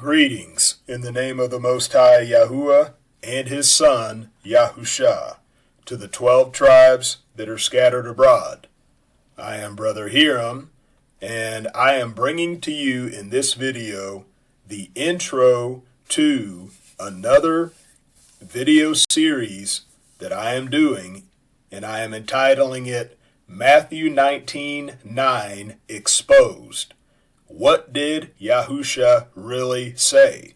Greetings in the name of the Most High Yahuwah and His Son Yahusha to the 12 tribes that are scattered abroad. I am Brother Hiram, and I am bringing to you in this video the intro to another video series that I am doing, and I am entitling it Matthew 19:9 Exposed. What did Yahusha really say?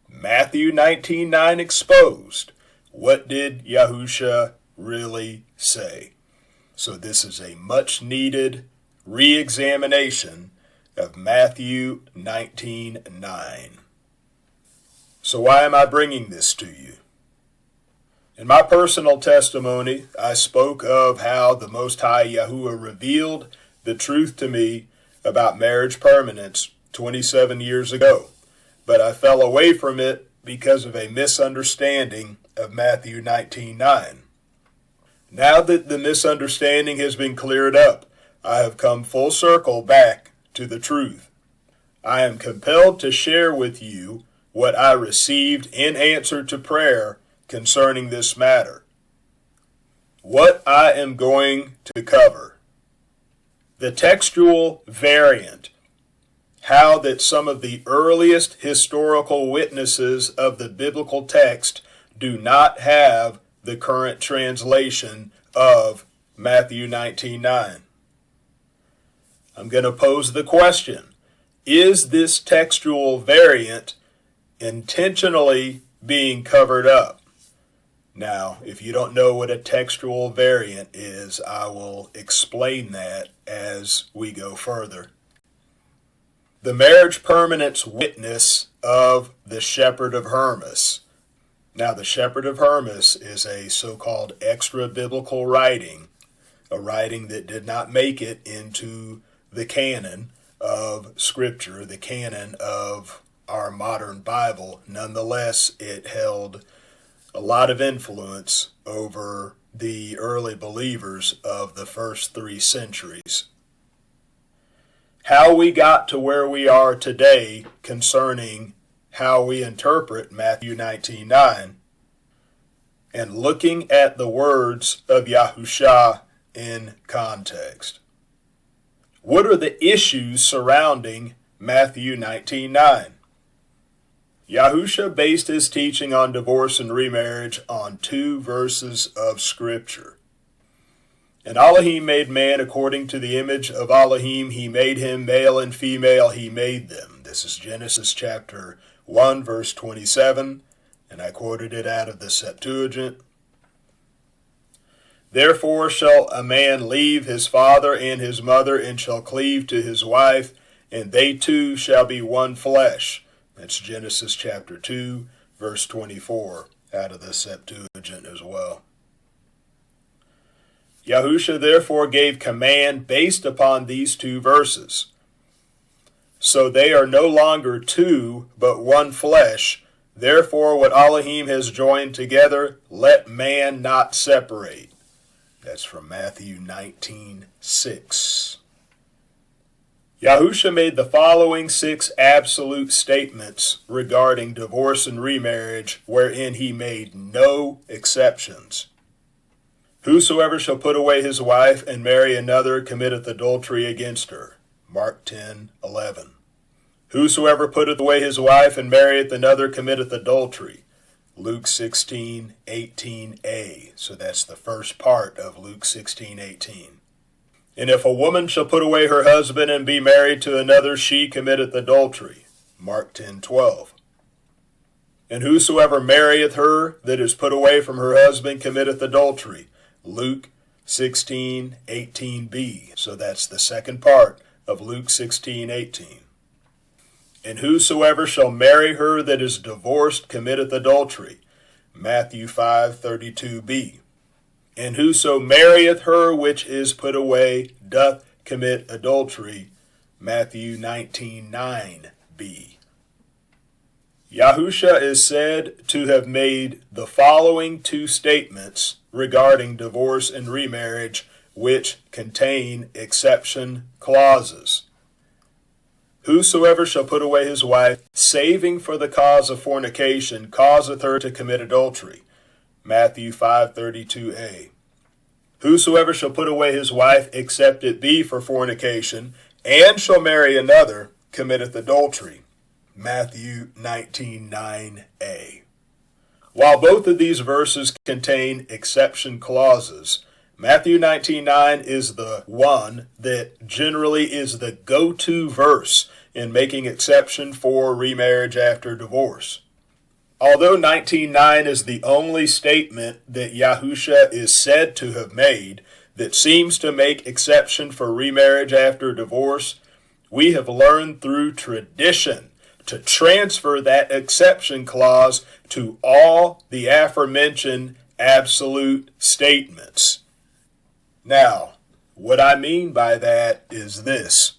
Matthew 19:9 Exposed. What did Yahusha really say? So this is a much needed re-examination of Matthew 19:9. So why am I bringing this to you? In my personal testimony, I spoke of how the Most High Yahuwah revealed the truth to me about marriage permanence 27 years ago, but I fell away from it because of a misunderstanding of Matthew 19:9. Now that the misunderstanding has been cleared up, I have come full circle back to the truth. I am compelled to share with you what I received in answer to prayer concerning this matter. What I am going to cover: the textual variant, how that some of the earliest historical witnesses of the biblical text do not have the current translation of Matthew 19:9. I'm going to pose the question: is this textual variant intentionally being covered up? Now, if you don't know what a textual variant is, I will explain that as we go further. The marriage permanence witness of the Shepherd of Hermas. Now, the Shepherd of Hermas is a so-called extra-biblical writing, a writing that did not make it into the canon of Scripture, the canon of our modern Bible. Nonetheless, it held a lot of influence over the early believers of the first 3 centuries. How we got to where we are today concerning how we interpret Matthew 19:9 and looking at the words of Yahusha in context. What are the issues surrounding Matthew 19:9? Yahusha based his teaching on divorce and remarriage on 2 verses of Scripture. And Elohim made man according to the image of Elohim. He made him, male and female, he made them. This is Genesis chapter 1, verse 27, and I quoted it out of the Septuagint. Therefore shall a man leave his father and his mother, and shall cleave to his wife, and they two shall be one flesh. That's Genesis chapter 2, verse 24, out of the Septuagint as well. Yahusha therefore gave command based upon these 2 verses. So they are no longer 2, but one flesh. Therefore what Elohim has joined together, let man not separate. That's from Matthew 19:6. Yahusha made the following 6 absolute statements regarding divorce and remarriage, wherein he made no exceptions. Whosoever shall put away his wife and marry another committeth adultery against her. Mark 10:11. Whosoever putteth away his wife and marrieth another committeth adultery. Luke 16:18a. So that's the first part of Luke 16:18. And if a woman shall put away her husband and be married to another, she committeth adultery. Mark 10:12. And whosoever marrieth her that is put away from her husband committeth adultery. Luke 16:18b. So that's the second part of Luke 16:18. And whosoever shall marry her that is divorced committeth adultery. Matthew 5:32b. And whoso marrieth her which is put away doth commit adultery. Matthew 19:9b. Yahusha is said to have made the following 2 statements regarding divorce and remarriage, which contain exception clauses. Whosoever shall put away his wife, saving for the cause of fornication, causeth her to commit adultery. Matthew 5:32a. Whosoever shall put away his wife, except it be for fornication, and shall marry another, committeth adultery. Matthew 19:9a. While both of these verses contain exception clauses, Matthew 19:9 is the one that generally is the go-to verse in making exception for remarriage after divorce. Although 19:9 is the only statement that Yahusha is said to have made that seems to make exception for remarriage after divorce, we have learned through tradition to transfer that exception clause to all the aforementioned absolute statements. Now, what I mean by that is this.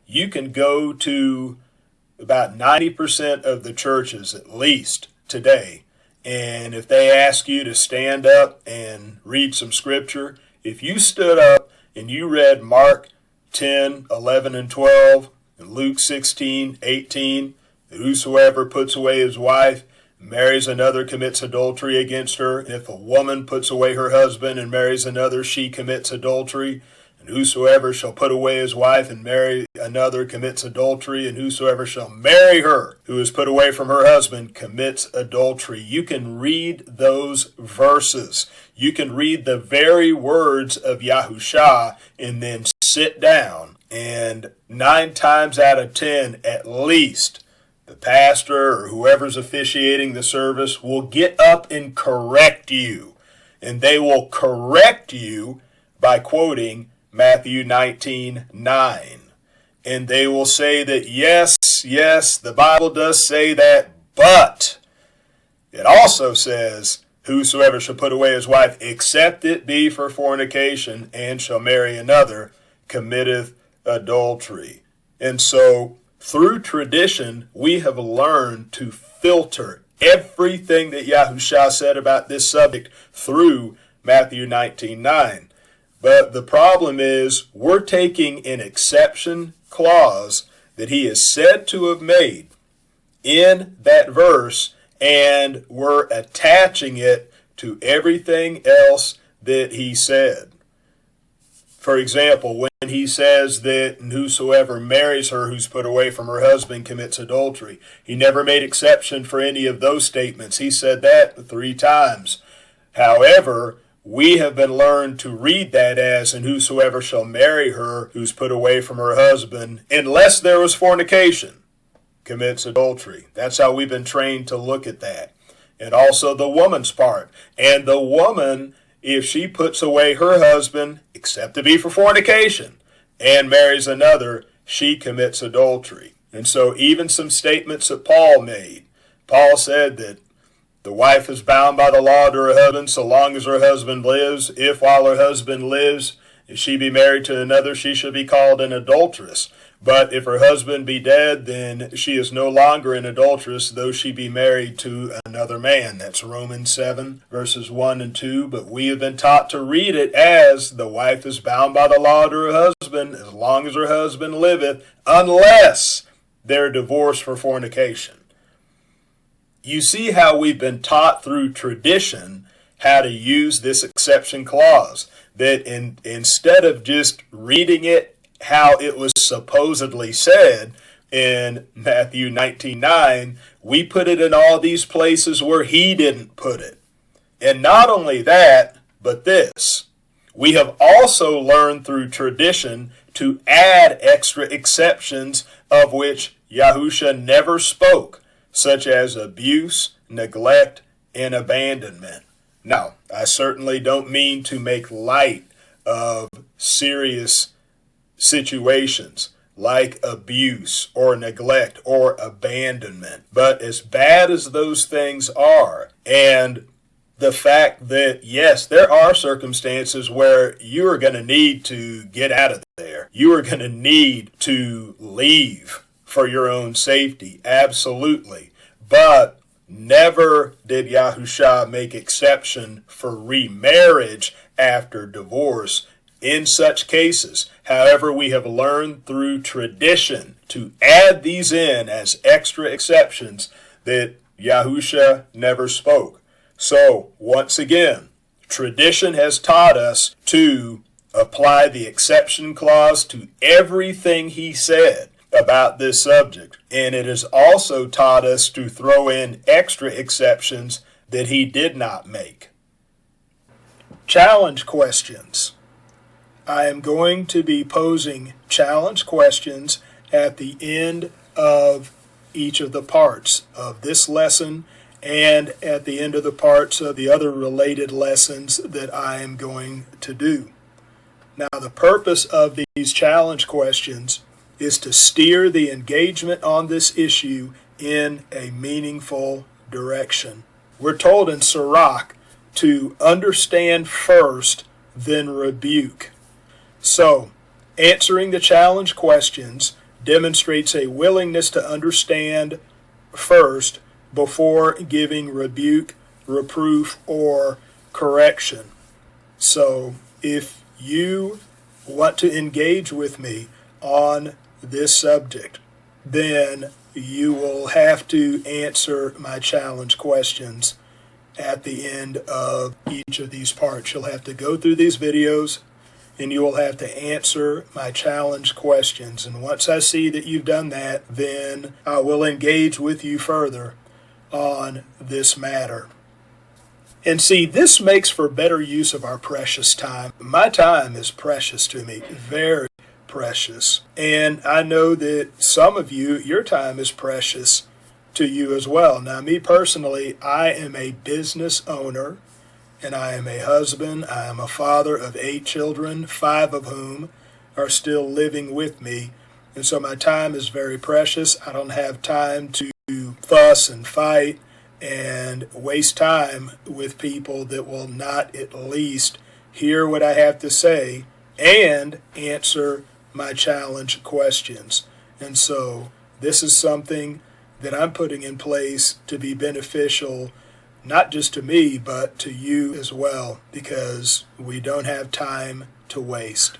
You can go to about 90% of the churches, at least today, and if they ask you to stand up and read some scripture, if you stood up and you read Mark 10, 11, and 12, and Luke 16, 18, that whosoever puts away his wife, marries another, commits adultery against her. If a woman puts away her husband and marries another, she commits adultery. And whosoever shall put away his wife and marry another commits adultery, and whosoever shall marry her who is put away from her husband commits adultery. You can read those verses. You can read the very words of Yahusha and then sit down, and 9 times out of 10 at least, the pastor or whoever's officiating the service will get up and correct you. And they will correct you by quoting Matthew 19:9. And they will say that, yes, the Bible does say that, but it also says, whosoever shall put away his wife, except it be for fornication, and shall marry another, committeth adultery. And so, through tradition, we have learned to filter everything that Yahusha said about this subject through Matthew 19:9. But the problem is we're taking an exception clause that he is said to have made in that verse, and we're attaching it to everything else that he said. For example, when he says that whosoever marries her who's put away from her husband commits adultery, he never made exception for any of those statements. He said that 3 times. However, we have been learned to read that as, and whosoever shall marry her who's put away from her husband, unless there was fornication, commits adultery. That's how we've been trained to look at that. And also the woman's part. And the woman, if she puts away her husband, except to be for fornication, and marries another, she commits adultery. And so even some statements that Paul made. Paul said that the wife is bound by the law to her husband so long as her husband lives. If while her husband lives, if she be married to another, she shall be called an adulteress. But if her husband be dead, then she is no longer an adulteress, though she be married to another man. That's Romans 7, verses 1 and 2. But we have been taught to read it as the wife is bound by the law to her husband as long as her husband liveth, unless they're divorced for fornication. You see how we've been taught through tradition how to use this exception clause. That instead of just reading it how it was supposedly said in Matthew 19:9, we put it in all these places where he didn't put it. And not only that, but this. We have also learned through tradition to add extra exceptions of which Yahusha never spoke, such as abuse, neglect, and abandonment. Now, I certainly don't mean to make light of serious situations like abuse or neglect or abandonment. But as bad as those things are, and the fact that, yes, there are circumstances where you are going to need to get out of there. You are going to need to leave for your own safety, absolutely. But never did Yahusha make exception for remarriage after divorce in such cases. However, we have learned through tradition to add these in as extra exceptions that Yahusha never spoke. So, once again, tradition has taught us to apply the exception clause to everything he said about this subject. And it has also taught us to throw in extra exceptions that he did not make. Challenge questions. I am going to be posing challenge questions at the end of each of the parts of this lesson and at the end of the parts of the other related lessons that I am going to do. Now, the purpose of these challenge questions is to steer the engagement on this issue in a meaningful direction. We're told in Sirach to understand first, then rebuke. So, answering the challenge questions demonstrates a willingness to understand first before giving rebuke, reproof, or correction. So, if you want to engage with me on this subject, then you will have to answer my challenge questions at the end of each of these parts. You'll have to go through these videos and you will have to answer my challenge questions. And once I see that you've done that, then I will engage with you further on this matter. And see, this makes for better use of our precious time. My time is precious to me, very precious. And I know that some of you, your time is precious to you as well. Now, me personally, I am a business owner, and I am a husband. I am a father of 8 children, 5 of whom are still living with me. And so my time is very precious. I don't have time to fuss and fight and waste time with people that will not at least hear what I have to say and answer my challenge questions. And so this is something that I'm putting in place to be beneficial, not just to me, but to you as well, because we don't have time to waste.